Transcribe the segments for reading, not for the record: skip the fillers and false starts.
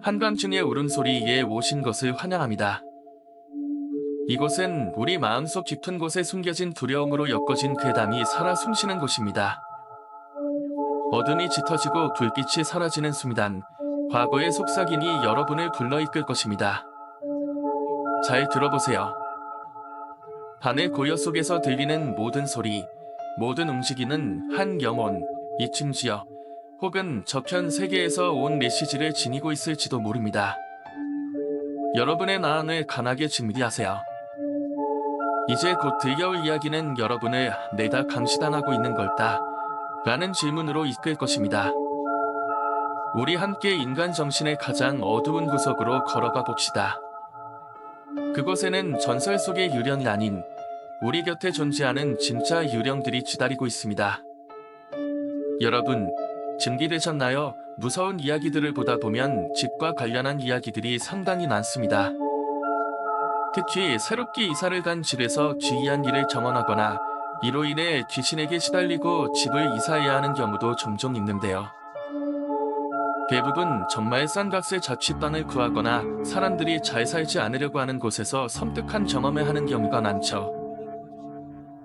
한밤중의 울음소리에 오신 것을 환영합니다. 이곳은 우리 마음속 깊은 곳에 숨겨진 두려움으로 엮어진 괴담이 살아 숨쉬는 곳입니다. 어둠이 짙어지고 불빛이 사라지는 순간, 과거의 속삭임이 여러분을 불러이끌 것입니다. 잘 들어보세요. 밤의 고요 속에서 들리는 모든 소리, 모든 움직임은 한 영혼, 이층지어 혹은 저편 세계에서 온 메시지를 지니고 있을지도 모릅니다. 여러분의 마음을 강하게 준비하세요. 이제 곧 들려올 이야기는 여러분을 내다 감시당하고 있는 걸까? 라는 질문으로 이끌 것입니다. 우리 함께 인간 정신의 가장 어두운 구석으로 걸어가 봅시다. 그곳에는 전설 속의 유령이 아닌 우리 곁에 존재하는 진짜 유령들이 기다리고 있습니다. 여러분, 준비되셨나요? 무서운 이야기들을 보다 보면 집과 관련한 이야기들이 상당히 많습니다. 특히 새롭게 이사를 간 집에서 기이한 일을 경험하거나 이로 인해 귀신에게 시달리고 집을 이사해야 하는 경우도 종종 있는데요. 대부분 정말 싼 값의 자취방을 구하거나 사람들이 잘 살지 않으려고 하는 곳에서 섬뜩한 경험을 하는 경우가 많죠.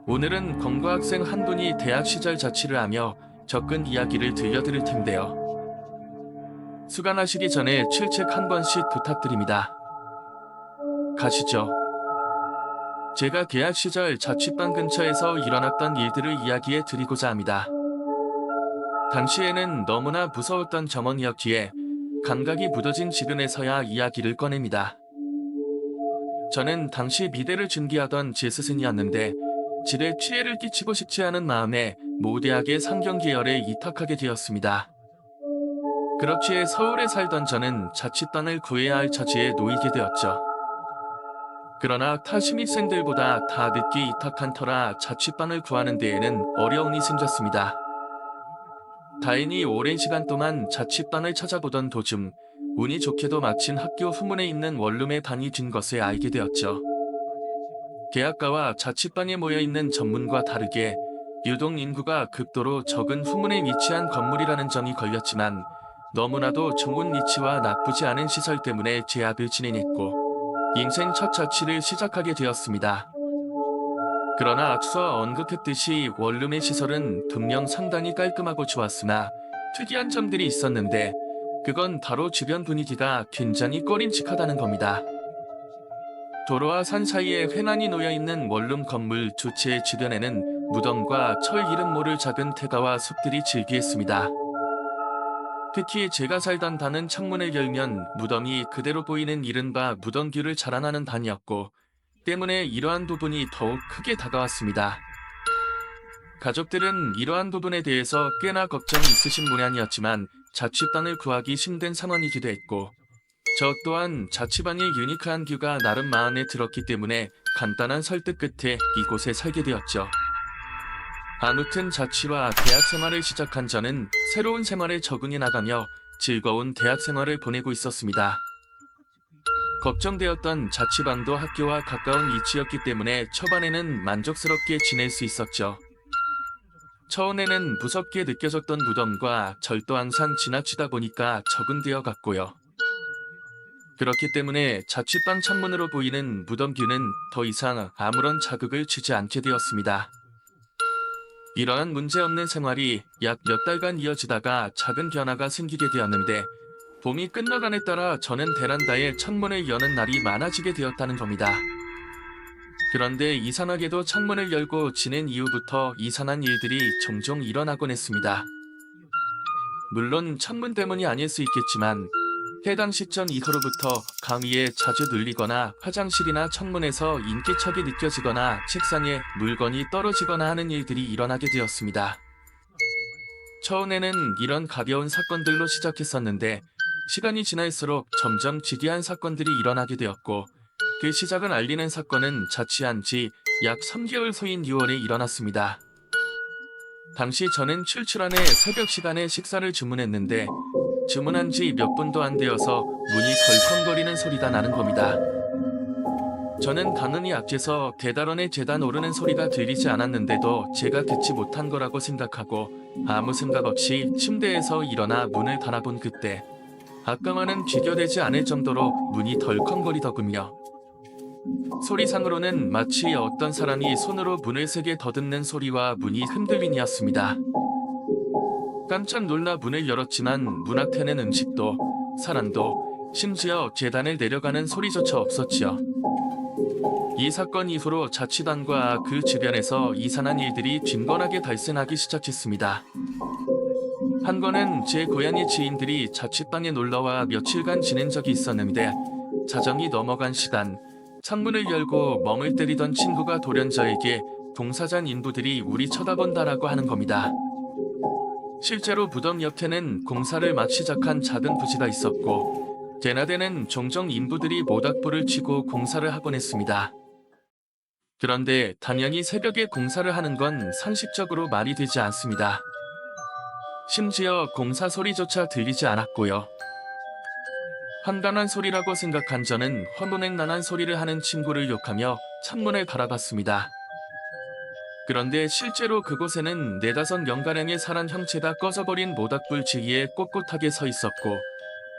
오늘은 검거 학생 한 분이 대학 시절 자취를 하며 겪은 이야기를 들려드릴 텐데요. 수강하시기 전에 출첵 한 번씩 부탁드립니다. 가시죠. 제가 대학 시절 자취방 근처에서 일어났던 일들을 이야기해 드리고자 합니다. 당시에는 너무나 무서웠던 경험이었기에 감각이 묻어진 지금에서야 이야기를 꺼냅니다. 저는 당시 미대를 준비하던 재수생이었는데 질에 피해를 끼치고 싶지 않은 마음에 모 대학의 상경계열에 입학하게 되었습니다. 그렇기에 서울에 살던 저는 자취방을 구해야 할 처지에 놓이게 되었죠. 그러나 타 신입생들보다 다 늦게 입학한 터라 자취방을 구하는 데에는 어려움이 생겼습니다. 다행히 오랜 시간 동안 자취방을 찾아보던 도중 운이 좋게도 마침 학교 후문에 있는 원룸에 방이 든 것을 알게 되었죠. 대학가와 자취방에 모여있는 전문과 다르게 유동 인구가 극도로 적은 후문에 위치한 건물이라는 점이 걸렸지만 너무나도 좋은 위치와 나쁘지 않은 시설 때문에 재학을 진행했고 인생 첫 자취를 시작하게 되었습니다. 그러나 앞서 언급했듯이 원룸의 시설은 분명 상당히 깔끔하고 좋았으나 특이한 점들이 있었는데 그건 바로 주변 분위기가 굉장히 꺼림칙하다는 겁니다. 도로와 산 사이에 횡하니 놓여있는 원룸 건물 두 채의 주변에는 무덤과 철 이름 모를 작은 태가와 숲들이 즐비했습니다. 특히 제가 살던 방은 창문을 열면 무덤이 그대로 보이는 이른바 무덤뷰를 자랑하는 방이었고 때문에 이러한 부분이 더욱 크게 다가왔습니다. 가족들은 이러한 부분에 대해서 꽤나 걱정이 있으신 모양이었지만 자취방을 구하기 힘든 상황이기도 했고 저 또한 자취방의 유니크한 뷰가 나름 마음에 들었기 때문에 간단한 설득 끝에 이곳에 살게 되었죠. 아무튼 자취와 대학 생활을 시작한 저는 새로운 생활에 적응해 나가며 즐거운 대학 생활을 보내고 있었습니다. 걱정되었던 자취방도 학교와 가까운 위치였기 때문에 초반에는 만족스럽게 지낼 수 있었죠. 처음에는 무섭게 느껴졌던 무덤과 절도 항상 지나치다 보니까 적응되어 갔고요. 그렇기 때문에 자취방 창문으로 보이는 무덤뷰는 더 이상 아무런 자극을 주지 않게 되었습니다. 이러한 문제없는 생활이 약 몇 달간 이어지다가 작은 변화가 생기게 되었는데 봄이 끝나간에 따라 저는 베란다에 창문을 여는 날이 많아지게 되었다는 겁니다. 그런데 이상하게도 창문을 열고 지낸 이후부터 이상한 일들이 종종 일어나곤 했습니다. 물론 창문 때문이 아닐 수 있겠지만 해당 시점 이후로부터 강의에 자주 눌리거나 화장실이나 창문에서 인기척이 느껴지거나 책상에 물건이 떨어지거나 하는 일들이 일어나게 되었습니다. 처음에는 이런 가벼운 사건들로 시작했었는데 시간이 지날수록 점점 지대한 사건들이 일어나게 되었고 그 시작을 알리는 사건은 자취한 지 약 3개월 후인 6월에 일어났습니다. 당시 저는 출출한에 새벽 시간에 식사를 주문했는데 주문한 지 몇 분도 안 되어서 문이 덜컹거리는 소리가 나는 겁니다. 저는 당연히 앞에서 계단원의 계단 오르는 소리가 들리지 않았는데도 제가 듣지 못한 거라고 생각하고 아무 생각 없이 침대에서 일어나 문을 바라본 그때 아까와는 비교되지 않을 정도로 문이 덜컹거리더군요. 소리상으로는 마치 어떤 사람이 손으로 문을 세게 더듬는 소리와 문이 흔들림이었습니다. 깜짝 놀라 문을 열었지만 문 앞에는 음식도 사람도 심지어 계단을 내려가는 소리조차 없었지요. 이 사건 이후로 자취단과 그 주변에서 이상한 일들이 빈번하게 발생하기 시작했습니다. 한 건은 제 고향의 지인들이 자취방에 놀러와 며칠간 지낸 적이 있었는데 자정이 넘어간 시간 창문을 열고 멍을 때리던 친구가 돌연저에게 공사장 인부들이 우리 쳐다본다라고 하는 겁니다. 실제로 무덤 옆에는 공사를 막 시작한 작은 부지가 있었고 대낮에는 종종 인부들이 모닥불을 치고 공사를 하곤 했습니다. 그런데 당연히 새벽에 공사를 하는 건 상식적으로 말이 되지 않습니다. 심지어 공사 소리조차 들리지 않았고요. 환단한 소리라고 생각한 저는 허무맹랑한 소리를 하는 친구를 욕하며 창문을 바라봤습니다. 그런데 실제로 그곳에는 4~5명가량의 사람 형체가 꺼져버린 모닥불 지기에 꼿꼿하게 서 있었고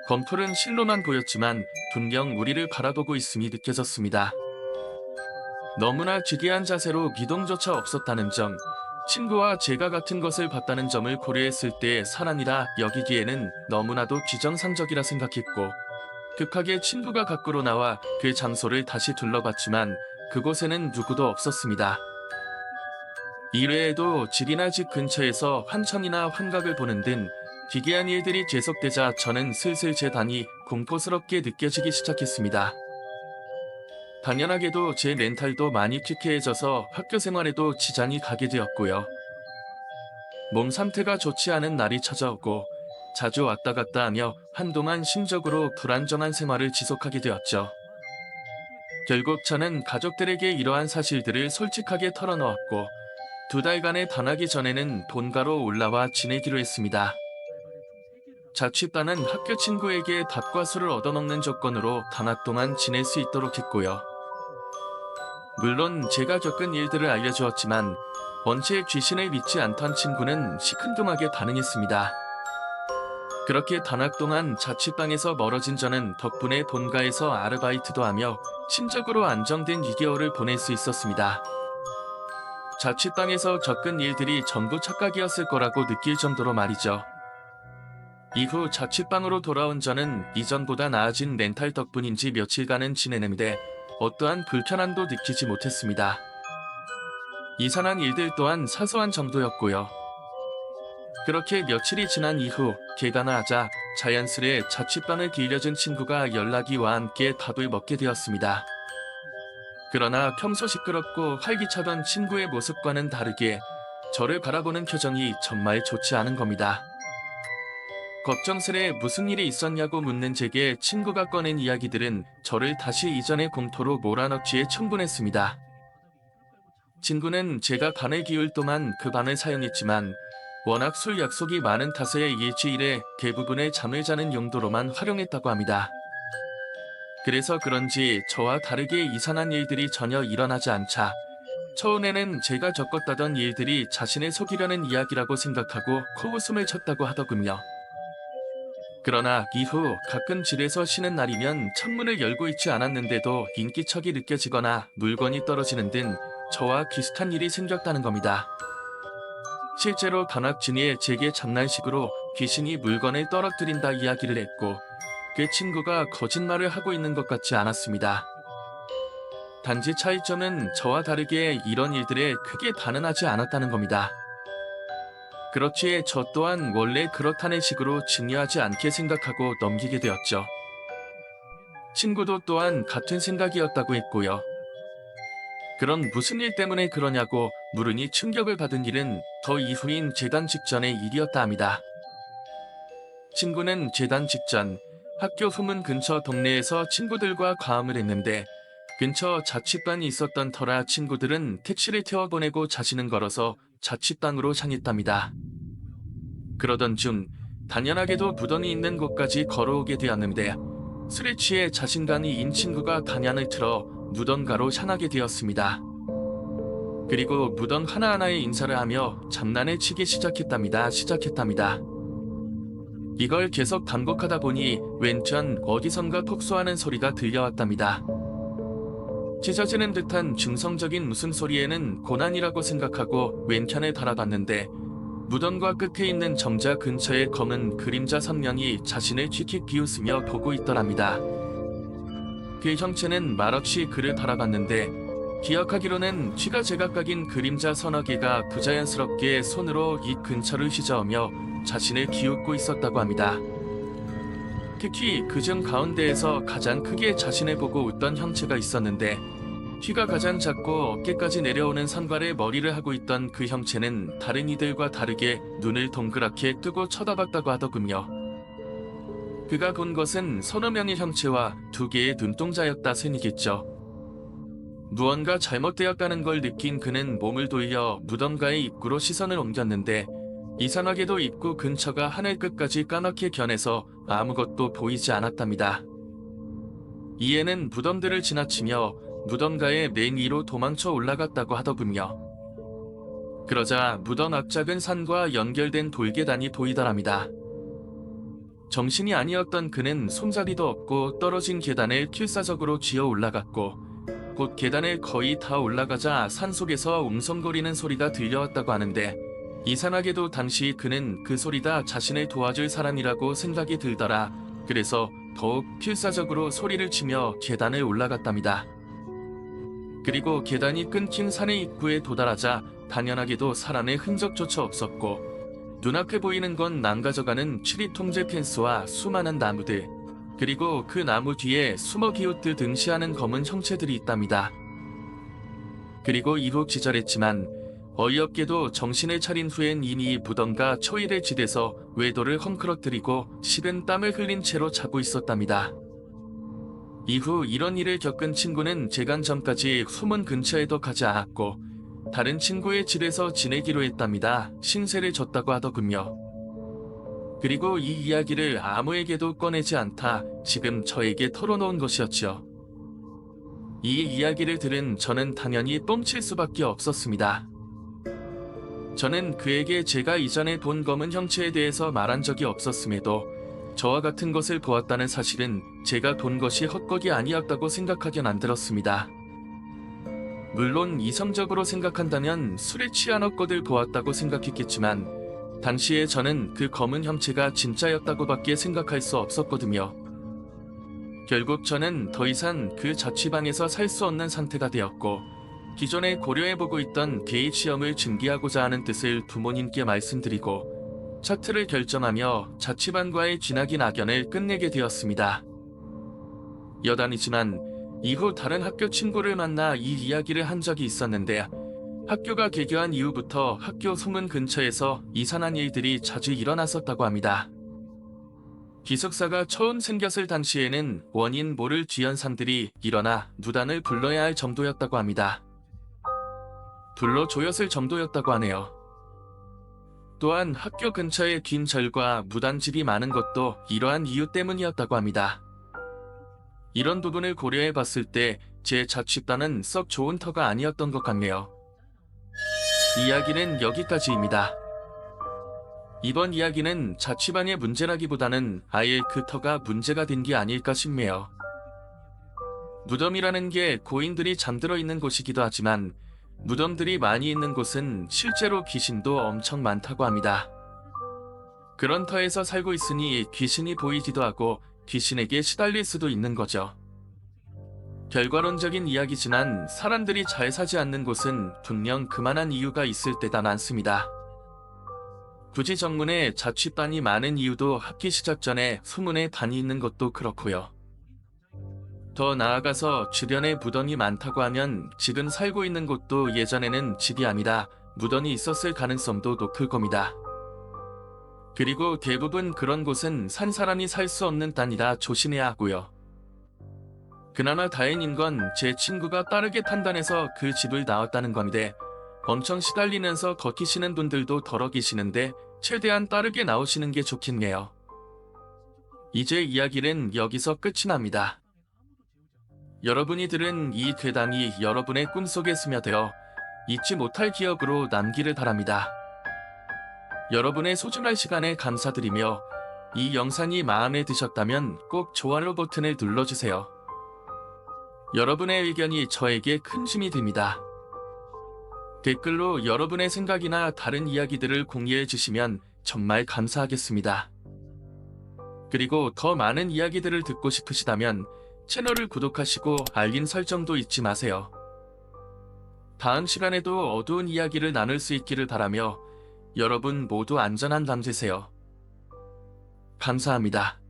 검풀은 실로만 보였지만 분명 우리를 바라보고 있음이 느껴졌습니다. 너무나 기괴한 자세로 미동조차 없었다는 점, 친구와 제가 같은 것을 봤다는 점을 고려했을 때 사람이라 여기기에는 너무나도 비정상적이라 생각했고 급하게 친구가 밖으로 나와 그 장소를 다시 둘러봤지만 그곳에는 누구도 없었습니다. 이외에도 집이나 집 근처에서 환청이나 환각을 보는 등 기괴한 일들이 계속되자 저는 슬슬 제 단이 공포스럽게 느껴지기 시작했습니다. 당연하게도 제 멘탈도 많이 퀴퀴해져서 학교 생활에도 지장이 가게 되었고요. 몸 상태가 좋지 않은 날이 찾아오고 자주 왔다 갔다 하며 한동안 심적으로 불안정한 생활을 지속하게 되었죠. 결국 저는 가족들에게 이러한 사실들을 솔직하게 털어놓았고 2달간의 단하기 전에는 본가로 올라와 지내기로 했습니다. 자취단은 학교 친구에게 밥과 술을 얻어먹는 조건으로 단하 동안 지낼 수 있도록 했고요. 물론 제가 겪은 일들을 알려주었지만 원체 귀신을 믿지 않던 친구는 시큰둥하게 반응했습니다. 그렇게 단학 동안 자취방에서 멀어진 저는 덕분에 본가에서 아르바이트도 하며 심적으로 안정된 2개월을 보낼 수 있었습니다. 자취방에서 겪은 일들이 전부 착각이었을 거라고 느낄 정도로 말이죠. 이후 자취방으로 돌아온 저는 이전보다 나아진 멘탈 덕분인지 며칠간은 지내는데 어떠한 불편함도 느끼지 못했습니다. 이상한 일들 또한 사소한 정도였고요. 그렇게 며칠이 지난 이후 개가나 하자 자연스레 자취방을 빌려준 친구가 연락이 와 함께 밥을 먹게 되었습니다. 그러나 평소 시끄럽고 활기차던 친구의 모습과는 다르게 저를 바라보는 표정이 정말 좋지 않은 겁니다. 걱정스레 무슨 일이 있었냐고 묻는 제게 친구가 꺼낸 이야기들은 저를 다시 이전의 공토로 몰아넣기에 충분했습니다. 친구는 제가 반을 기울 동안 그 방을 사용했지만 워낙 술 약속이 많은 탓에 일주일에 대부분의 잠을 자는 용도로만 활용했다고 합니다. 그래서 그런지 저와 다르게 이상한 일들이 전혀 일어나지 않자 처음에는 제가 겪었다던 일들이 자신을 속이려는 이야기라고 생각하고 코웃음을 쳤다고 하더군요. 그러나 이후 가끔 집에서 쉬는 날이면 창문을 열고 있지 않았는데도 인기척이 느껴지거나 물건이 떨어지는 등 저와 비슷한 일이 생겼다는 겁니다. 실제로 단학 중에 제게 장난식으로 귀신이 물건을 떨어뜨린다 이야기를 했고 그 친구가 거짓말을 하고 있는 것 같지 않았습니다. 단지 차이점은 저와 다르게 이런 일들에 크게 반응하지 않았다는 겁니다. 그렇기에 저 또한 원래 그렇다는 식으로 중요하지 않게 생각하고 넘기게 되었죠. 친구도 또한 같은 생각이었다고 했고요. 그런 무슨 일 때문에 그러냐고 물으니 충격을 받은 일은 더 이후인 재단 직전의 일이었다 합니다. 친구는 재단 직전 학교 후문 근처 동네에서 친구들과 과음을 했는데 근처 자취방이 있었던 터라 친구들은 택시를 태워보내고 자신은 걸어서 자취방으로 향했답니다. 그러던 중 당연하게도 무덤이 있는 곳까지 걸어오게 되었는데 술에 취해 자신감이 인 친구가 방향을 틀어 무덤가로 향하게 되었습니다. 그리고 무덤 하나하나에 인사를 하며 장난을 치기 시작했답니다. 이걸 계속 반복하다 보니 왼편 어디선가 톡소하는 소리가 들려왔답니다. 찢어지는 듯한 중성적인 웃음소리에는 고난이라고 생각하고 왼편에 달아봤는데 무덤과 끝에 있는 정자 근처에 검은 그림자 선명이 자신을 킥킥 비웃으며 보고 있더랍니다. 그 형체는 말없이 그를 바라봤는데 기억하기로는 쥐가 제각각인 그림자 서너 개가 부자연스럽게 손으로 입 근처를 휘저으며 자신을 기웃고 있었다고 합니다. 특히 그중 가운데에서 가장 크게 자신을 보고 웃던 형체가 있었는데 키가 가장 작고 어깨까지 내려오는 산발의 머리를 하고 있던 그 형체는 다른 이들과 다르게 눈을 동그랗게 뜨고 쳐다봤다고 하더군요. 그가 본 것은 서너 명의 형체와 두 개의 눈동자였다 생이겠죠. 무언가 잘못되었다는 걸 느낀 그는 몸을 돌려 무덤가의 입구로 시선을 옮겼는데 이상하게도 입구 근처가 하늘 끝까지 까맣게 겨내서 아무것도 보이지 않았답니다. 이에는 무덤들을 지나치며 무덤가의 맨 위로 도망쳐 올라갔다고 하더군요. 그러자 무덤 앞 작은 산과 연결된 돌계단이 보이더랍니다. 정신이 아니었던 그는 손잡이도 없고 떨어진 계단을 필사적으로 쥐어 올라갔고 곧 계단을 거의 다 올라가자 산속에서 웅성거리는 소리가 들려왔다고 하는데 이상하게도 당시 그는 그 소리가 자신을 도와줄 사람이라고 생각이 들더라. 그래서 더욱 필사적으로 소리를 치며 계단을 올라갔답니다. 그리고 계단이 끊긴 산의 입구에 도달하자 당연하게도 사람의 흔적조차 없었고 눈앞에 보이는 건 망가져가는 추리 통제 펜스와 수많은 나무들, 그리고 그 나무 뒤에 숨어 기웃듯 등시하는 검은 형체들이 있답니다. 그리고 이후 기절했지만 어이없게도 정신을 차린 후엔 이미 무덤가 초일의 지대서 외도를 헝클어뜨리고 식은 땀을 흘린 채로 자고 있었답니다. 이후 이런 일을 겪은 친구는 재간 전까지 후문 근처에도 가지 않았고 다른 친구의 집에서 지내기로 했답니다. 신세를 졌다고 하더군요. 그리고 이 이야기를 아무에게도 꺼내지 않다 지금 저에게 털어놓은 것이었지요. 이 이야기를 들은 저는 당연히 뻥칠 수밖에 없었습니다. 저는 그에게 제가 이전에 본 검은 형체에 대해서 말한 적이 없었음에도 저와 같은 것을 보았다는 사실은 제가 본 것이 헛것이 아니었다고 생각하게 만들었습니다. 물론 이성적으로 생각한다면 술에 취한 헛것을 보았다고 생각했겠지만 당시에 저는 그 검은 형체가 진짜였다고밖에 생각할 수 없었거든요. 결국 저는 더 이상 그 자취방에서 살 수 없는 상태가 되었고 기존에 고려해보고 있던 개의 시험을 준비하고자 하는 뜻을 부모님께 말씀드리고 차트를 결정하며 자취방과의 진하긴 악연을 끝내게 되었습니다. 여담이지만 이후 다른 학교 친구를 만나 이 이야기를 한 적이 있었는데 학교가 개교한 이후부터 학교 소문 근처에서 이상한 일들이 자주 일어났었다고 합니다. 기숙사가 처음 생겼을 당시에는 원인 모를 쥐연상들이 일어나 무단을 불러야 할 정도였다고 합니다. 불러 조였을 정도였다고 하네요. 또한 학교 근처에 긴 절과 무단집이 많은 것도 이러한 이유 때문이었다고 합니다. 이런 부분을 고려해 봤을 때 제 자취방은 썩 좋은 터가 아니었던 것 같네요. 이야기는 여기까지입니다. 이번 이야기는 자취방의 문제라기보다는 아예 그 터가 문제가 된 게 아닐까 싶네요. 무덤이라는 게 고인들이 잠들어 있는 곳이기도 하지만 무덤들이 많이 있는 곳은 실제로 귀신도 엄청 많다고 합니다. 그런 터에서 살고 있으니 귀신이 보이기도 하고 귀신에게 시달릴 수도 있는 거죠. 결과론적인 이야기지만 사람들이 잘 사지 않는 곳은 분명 그만한 이유가 있을 때다 많습니다. 굳이 정문에 자취방이 많은 이유도 학기 시작 전에 소문에 반이 있는 것도 그렇고요. 더 나아가서 주변에 무덤이 많다고 하면 지금 살고 있는 곳도 예전에는 집이 아니라 무덤이 있었을 가능성도 높을 겁니다. 그리고 대부분 그런 곳은 산 사람이 살 수 없는 땅이라 조심해야 하고요. 그나마 다행인 건 제 친구가 빠르게 판단해서 그 집을 나왔다는 건데 엄청 시달리면서 걷기시는 분들도 덜어 계시는데 최대한 빠르게 나오시는 게 좋겠네요. 이제 이야기는 여기서 끝이 납니다. 여러분이 들은 이 괴담이 여러분의 꿈속에 스며들어 잊지 못할 기억으로 남기를 바랍니다. 여러분의 소중한 시간에 감사드리며 이 영상이 마음에 드셨다면 꼭 좋아요 버튼을 눌러주세요. 여러분의 의견이 저에게 큰 힘이 됩니다. 댓글로 여러분의 생각이나 다른 이야기들을 공유해 주시면 정말 감사하겠습니다. 그리고 더 많은 이야기들을 듣고 싶으시다면 채널을 구독하시고 알림 설정도 잊지 마세요. 다음 시간에도 어두운 이야기를 나눌 수 있기를 바라며 여러분 모두 안전한 밤 되세요. 감사합니다.